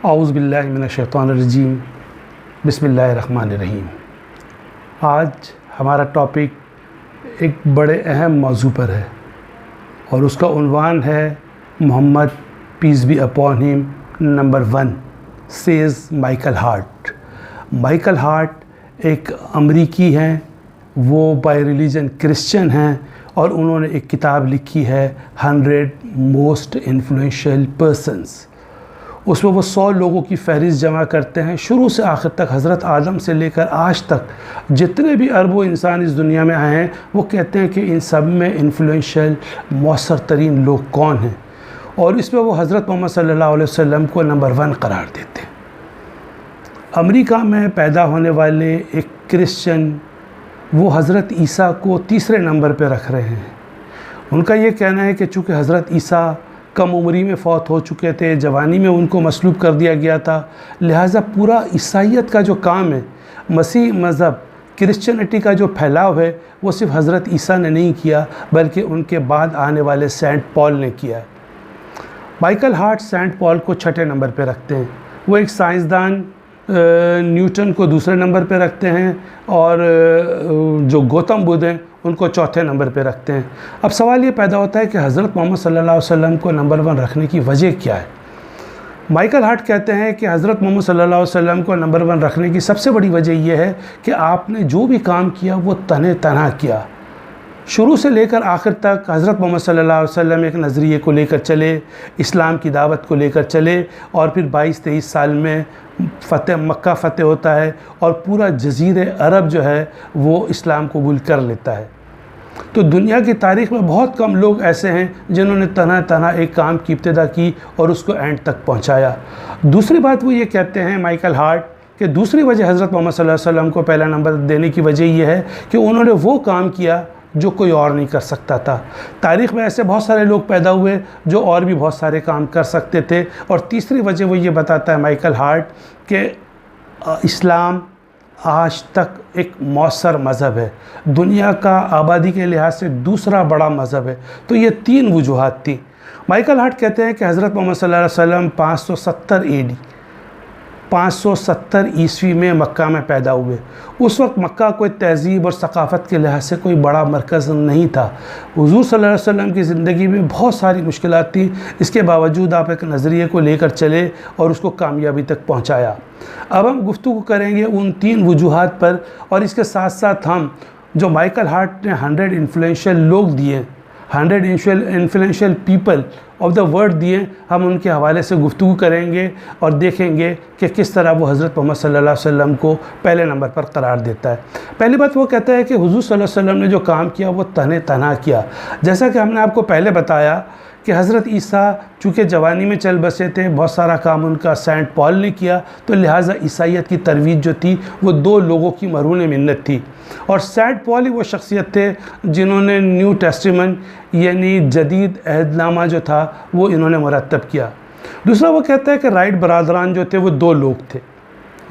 औज़ु बिल्लाहि मिनश्शैतानिर्रजीम बिस्मिल्लाहिर्रहमानिर्रहीम। आज हमारा टॉपिक एक बड़े अहम मौजू पर है और उसका उन्वान है Muhammad peace be upon him number 1 says Michael Hart. Michael Hart एक अमरीकी हैं, वो बाय रिलीजन क्रिश्चियन हैं और उन्होंने एक किताब लिखी है 100 मोस्ट इन्फ्लुएंशियल पर्सन्स। उसमें वो 100 लोगों की फहरिस्त जमा करते हैं, शुरू से आखिर तक, हज़रत आदम से लेकर आज तक जितने भी अरबों इंसान इस दुनिया में आए हैं, वो कहते हैं कि इन सब में इन्फ्लुएंशियल मौसर तरीन लोग कौन हैं, और इसमें वो हज़रत मोहम्मद सल्लल्लाहु अलैहि वसल्लम को नंबर 1 करार देते हैं। अमेरिका में पैदा होने वाले एक क्रिश्चियन वो हज़रत ईसा को तीसरे नंबर पर रख रहे हैं। उनका ये कहना है कि चूँकि हज़रत ईसा कम उम्री में फ़ौत हो चुके थे, जवानी में उनको मसलूब कर दिया गया था, लिहाजा पूरा ईसाइयत का जो काम है, मसीह मज़हब क्रिश्चियनिटी का जो फैलाव है, वो सिर्फ हज़रत ईसा ने नहीं किया बल्कि उनके बाद आने वाले सेंट पॉल ने किया है। माइकल हार्ट सेंट पॉल को 6ठे नंबर पर रखते हैं। वो एक साइंसदान न्यूटन को दूसरे नंबर पे रखते हैं और जो गौतम बुद्ध हैं उनको 4थे नंबर पे रखते हैं। अब सवाल ये पैदा होता है कि हज़रत मोहम्मद सल्लल्लाहु अलैहि वसल्लम को नंबर 1 रखने की वजह क्या है। माइकल हार्ट कहते हैं कि हज़रत मोहम्मद सल्लल्लाहु अलैहि वसल्लम को नंबर 1 रखने की सबसे बड़ी वजह यह है कि आपने जो भी काम किया वो तने तना किया, शुरू से लेकर आखिर तक हज़रत मोहम्मद सल्लल्लाहु अलैहि वसल्लम एक नज़रिए को लेकर चले, इस्लाम की दावत को लेकर चले, और फिर 22-23 साल में मक्का फ़तेह होता है और पूरा जज़ीरे अरब जो है वो इस्लाम कबूल कर लेता है। तो दुनिया की तारीख़ में बहुत कम लोग ऐसे हैं जिन्होंने तना एक काम की इब्तिदा की और उसको एंड तक पहुंचाया। दूसरी बात वो ये कहते हैं माइकल हार्ट कि दूसरी वजह हज़रत मोहम्मद सल्लल्लाहु अलैहि वसल्लम को पहला नंबर देने की वजह यह है कि उन्होंने वो काम किया जो कोई और नहीं कर सकता था। तारीख़ में ऐसे बहुत सारे लोग पैदा हुए जो और भी बहुत सारे काम कर सकते थे। और तीसरी वजह वो ये बताता है माइकल हार्ट कि इस्लाम आज तक एक मौसर मज़हब है, दुनिया का आबादी के लिहाज से दूसरा बड़ा मज़हब है। तो ये 3 वजूहात थी। माइकल हार्ट कहते हैं कि हज़रत मोहम्मद सल्लल्लाहु अलैहि वसल्लम 570 AD 570 ईस्वी में मक्का में पैदा हुए। उस वक्त मक्का कोई तहज़ीब और सकाफ़त के लिहाज से कोई बड़ा मरकज़ नहीं था। हुज़ूर सल्लल्लाहु अलैहि वसल्लम की ज़िंदगी में बहुत सारी मुश्किलात थी, इसके बावजूद आप एक नज़रिए को लेकर चले और उसको कामयाबी तक पहुंचाया। अब हम गुफ्तगू करेंगे उन 3 वजूहात पर, और इसके साथ साथ हम जो माइकल हार्ट ने 100 इन्फ्लुएंशियल लोग दिए, 100 influential people of the world दिए, हम उनके हवाले से गुफ्तगू करेंगे और देखेंगे कि किस तरह वो हज़रत मोहम्मद सल्लल्लाहु अलैहि वसल्लम को पहले नंबर पर करार देता है। पहली बात वो कहता है कि हुज़ूर सल्लल्लाहु अलैहि वसल्लम ने जो काम किया वो तने तना किया। जैसा कि हमने आपको पहले बताया कि हज़रत ईसा चूँकि जवानी में चल बसे थे, बहुत सारा काम उनका सेंट पॉल ने किया, तो लिहाजा ईसाइयत की तरवीज जो थी वो 2 लोगों की मरून मिन्नत थी। और सेंट पॉल ही वो शख्सियत थे जिन्होंने न्यू टेस्टामेंट यानी जदीद अहदनामा जो था वो इन्होंने मुरतब किया। दूसरा वो कहता है कि राइट बरादरान जो थे वो 2 लोग थे,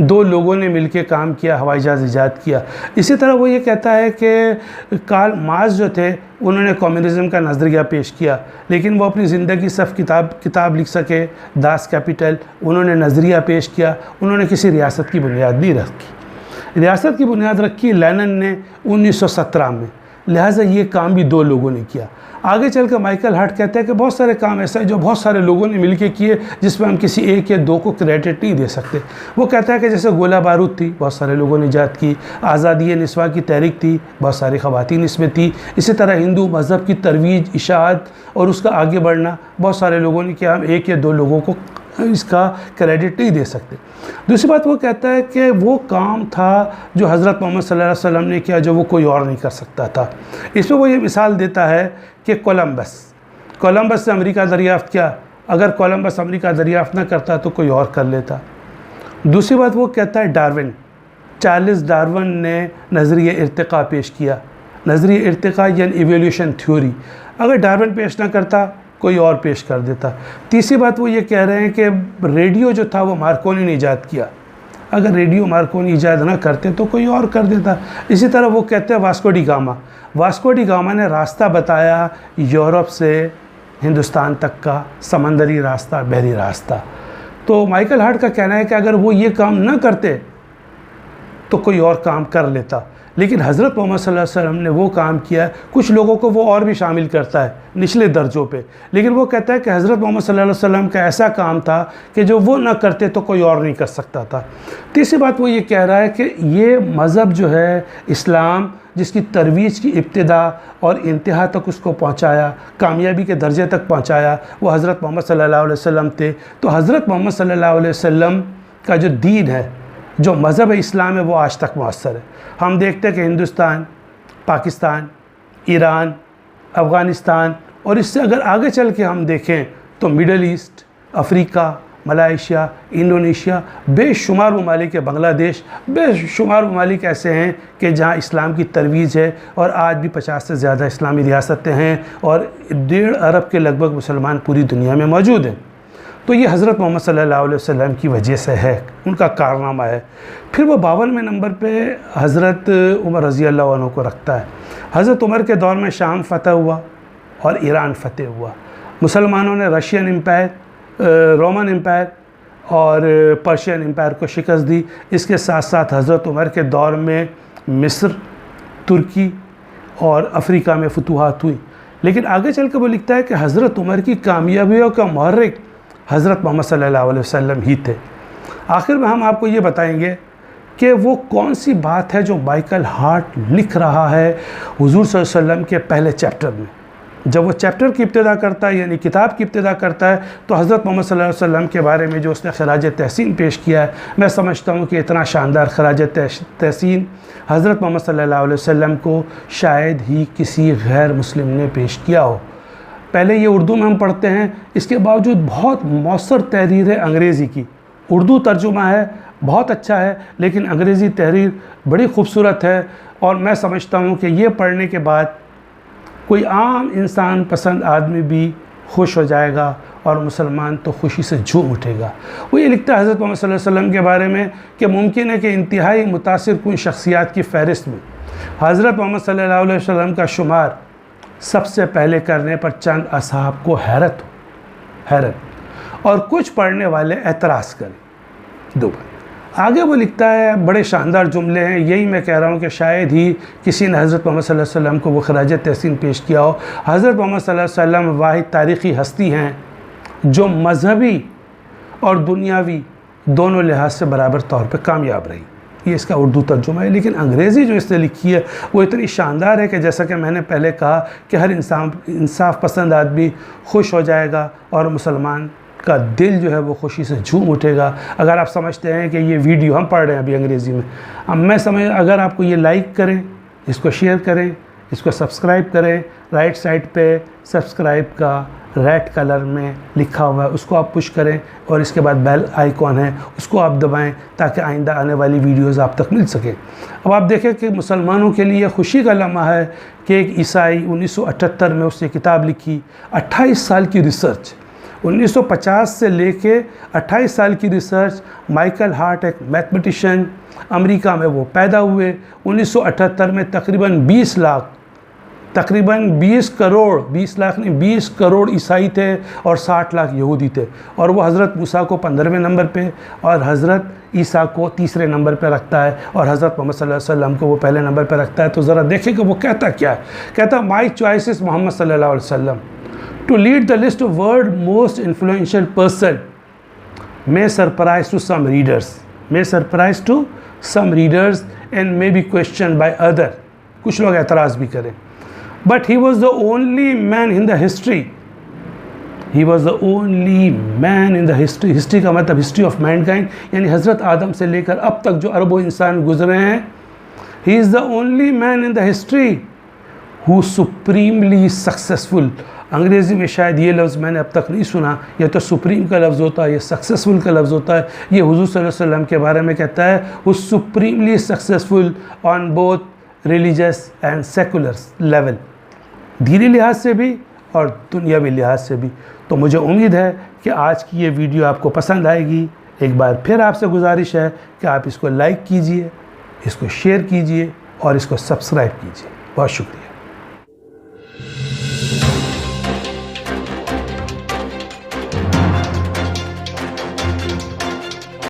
2 लोगों ने मिलके काम किया, हवाई जहाज़ ईजाद किया। इसी तरह वो ये कहता है कि कार्ल मार्क्स जो थे उन्होंने कम्युनिज़म का नज़रिया पेश किया, लेकिन वो अपनी ज़िंदगी सिर्फ किताब लिख सके, दास कैपिटल उन्होंने नज़रिया पेश किया, उन्होंने किसी रियासत की बुनियाद नहीं रखी। रियासत की बुनियाद रखी लेनिन ने 1917 में, लिहाजा ये काम भी 2 लोगों ने किया। आगे चलकर माइकल हार्ट कहते हैं कि बहुत सारे काम ऐसे हैं जो बहुत सारे लोगों ने मिलकर किए, जिसमें हम किसी एक या 2 को क्रेडिट नहीं दे सकते। वो कहता है कि जैसे गोला बारूद थी, बहुत सारे लोगों ने ईजाद की, आज़ादी निस्वा की तहरीक थी, बहुत सारी ख़वातीन इसमें थी। इसी तरह हिंदू मज़हब की तरवीज, इशाअत और उसका आगे बढ़ना बहुत सारे लोगों ने किया, हम 1 या 2 लोगों को इसका क्रेडिट नहीं दे सकते। दूसरी बात वो कहता है कि वो काम था जो हज़रत मोहम्मद सल्लल्लाहु अलैहि वसल्लम ने किया जो वो कोई और नहीं कर सकता था। इसमें वो ये मिसाल देता है कि कोलंबस से अमेरिका दरियाफ़्त किया, अगर कोलंबस अमेरिका दरियाफ़्त ना करता तो कोई और कर लेता। दूसरी बात वो कहता है डार्विन, चार्ल्स डार्विन ने नज़रिया इर्तिक़ा पेश किया। नज़रिया इर्तिक़ा यानी इवोल्यूशन थ्योरी, अगर डार्विन पेश ना करता कोई और पेश कर देता। तीसरी बात वो ये कह रहे हैं कि रेडियो जो था वो मार्कोनी ने ईजाद किया, अगर रेडियो मार्कोनी ईजाद ना करते तो कोई और कर देता। इसी तरह वो कहते हैं वास्को डी गामा ने रास्ता बताया यूरोप से हिंदुस्तान तक का, समंदरी रास्ता, बहरी रास्ता। तो माइकल हार्ट का कहना है कि अगर वो ये काम ना करते तो कोई और काम कर लेता, लेकिन हज़रत मोहम्मद सल्लल्लाहु अलैहि वसल्लम ने वो काम किया। कुछ लोगों को वो और भी शामिल करता है निचले दर्जों पे, लेकिन वो कहता है कि हज़रत मोहम्मद सल्लल्लाहु अलैहि वसल्लम का ऐसा काम था कि जो वो ना करते तो कोई और नहीं कर सकता था। तीसरी बात वो ये कह रहा है कि ये मज़हब जो है इस्लाम, जिसकी तरवीज की इब्तिदा और इंतहा तक उसको पहुँचाया, कामयाबी के दर्जे तक पहुँचाया, वो हज़रत मोहम्मद सल्लल्लाहु अलैहि वसल्लम थे। तो हज़रत मोहम्मद सल्लल्लाहु अलैहि वसल्लम का जो दीन है, जो मज़हब इस्लाम है, वो आज तक मुअस्सर है। हम देखते हैं कि हिंदुस्तान, पाकिस्तान, ईरान, अफ़गानिस्तान और इससे अगर आगे चल के हम देखें तो middle east, Africa, Malaysia, Indonesia, बेशुमार ममालिक है, बांग्लादेश, बेशुमार ममालिक ऐसे हैं कि जहाँ इस्लाम की तरवीज है और आज भी 50 से ज़्यादा इस्लामी रियासतें हैं और 1.5 अरब के लगभग मुसलमान पूरी दुनिया में मौजूद हैं। तो ये हज़रत मोहम्मद सल्लल्लाहु अलैहि वसल्लम की वजह से है, उनका कारनामा है। फिर वो 52वें नंबर पे हज़रत उमर रज़ी अल्लाह अन्हु को रखता है। हज़रत उमर के दौर में शाम फ़तह हुआ और ईरान फ़तह हुआ। मुसलमानों ने रशियन एम्पायर, रोमन एम्पायर और पर्शियन एम्पायर को शिकस्त दी। इसके साथ साथ हज़रत उमर के दौर में मिस्र, तुर्की और अफ़्रीका में फतूहात हुई। लेकिन आगे चल कर वो लिखता है कि हज़रत उमर की कामयाबियों का मुहर्रिक हज़रत मोहम्मद सल्लल्लाहु अलैहि वसल्लम ही थे। आखिर में हम आपको ये बताएंगे कि वो कौन सी बात है जो माइकल हार्ट लिख रहा है हुज़ूर सल्लल्लाहु अलैहि वसल्लम के पहले चैप्टर में। जब वो चैप्टर की इब्तिदा करता है, यानी किताब की इब्तिदा करता है, तो हज़रत मोहम्मद सल्लल्लाहु अलैहि वसल्लम के बारे में जो उसने खराज तहसीन पेश किया है, मैं समझता हूँ कि इतना शानदार खराज तहसीन हज़रत मोहम्मद सल्लल्लाहु अलैहि वसल्लम को शायद ही किसी गैर मुस्लिम ने पेश किया हो। पहले ये उर्दू में हम पढ़ते हैं, इसके बावजूद बहुत मौसर तहरीर है अंग्रेज़ी की। उर्दू तर्जुमा है, बहुत अच्छा है, लेकिन अंग्रेज़ी तहरीर बड़ी खूबसूरत है और मैं समझता हूँ कि ये पढ़ने के बाद कोई आम इंसान पसंद आदमी भी खुश हो जाएगा और मुसलमान तो खुशी से झूम उठेगा। वो ये लिखता है हज़रत मोहम्मद सल्लल्लाहु अलैहि वसल्लम के बारे में कि मुमकिन है कि इंतहाई मुतासिर कुन शख्सियात की फ़हरिस्त में हज़रत मोहम्मद सल्लल्लाहु अलैहि वसल्लम का शुमार सबसे पहले करने पर चंद असहाब को हैरत और कुछ पढ़ने वाले एतराज़ करें। दो बार आगे वो लिखता है, बड़े शानदार जुमले हैं। यही मैं कह रहा हूँ कि शायद ही किसी ने हज़रत मोहम्मद सल्लल्लाहु अलैहि वसल्लम को वो खराज तहसीन पेश किया हो। हज़रत मोहम्मद सल्लल्लाहु अलैहि वसल्लम वाहिद तारीख़ी हस्ती हैं जो मजहबी और दुनियावी दोनों लिहाज से बराबर तौर पर कामयाब रही। ये इसका उर्दू तर्जुमा है, लेकिन अंग्रेज़ी जो इसने लिखी है वो इतनी शानदार है कि जैसा कि मैंने पहले कहा कि हर इंसाफ पसंद आदमी खुश हो जाएगा और मुसलमान का दिल जो है वो खुशी से झूम उठेगा। अगर आप समझते हैं कि ये वीडियो हम पढ़ रहे हैं अभी अंग्रेज़ी में, अब मैं अगर आपको ये लाइक करें, इसको शेयर करें, इसको सब्सक्राइब करें, राइट साइड पे सब्सक्राइब का रेड कलर में लिखा हुआ है उसको आप पुश करें और इसके बाद बेल आइकॉन है उसको आप दबाएं ताकि आइंदा आने वाली वीडियोस आप तक मिल सके। अब आप देखें कि मुसलमानों के लिए खुशी का लम्हा है कि एक ईसाई 1978 में उसने किताब लिखी, 28 साल की रिसर्च, 1950 से लेके 28 साल की रिसर्च। माइकल हार्ट एक मैथमेटिशियन, अमेरिका में वो पैदा हुए। 1978 में तकरीबन 20 करोड़ 20 लाख नहीं 20 करोड़ ईसाई थे और 60 लाख यहूदी थे, और वो हज़रत मूसा को 15वें नंबर पे और हज़रत ईसा को 3रे नंबर पे रखता है और हज़रत मोहम्मद सल्लल्लाहु अलैहि वसल्लम को वो पहले नंबर पे रखता है। तो ज़रा देखें कि वो कहता क्या है। कहता माई चॉइस इज़ मोहम्मद सल्लल्लाहु अलैहि वसल्लम to lead the list of world most influential person may surprise to some readers and may be questioned by other, कुछ लोग एतराज़ भी करें, but he was the only man in the history का मतलब हिस्ट्री ऑफ मैनकाइंड, यानी हज़रत आदम से लेकर अब तक जो अरबों इंसान गुजरे हैं, he is the only man in the history who supremely successful। अंग्रेज़ी में शायद ये लफ्ज़ मैंने अब तक नहीं सुना, या तो सुप्रीम का लफ्ज़ होता है या सक्सेसफुल का लफ्ज़ होता है। ये हुज़ूर सल्लल्लाहु अलैहि वसल्लम के बारे में कहता है, वो supremely successful on both religious and secular level, दीनी लिहाज से भी और दुनियावी लिहाज से भी। तो मुझे उम्मीद है कि आज की ये वीडियो आपको पसंद आएगी। एक बार फिर आपसे गुजारिश है कि आप इसको लाइक कीजिए, इसको शेयर कीजिए और इसको सब्सक्राइब कीजिए। बहुत शुक्रिया।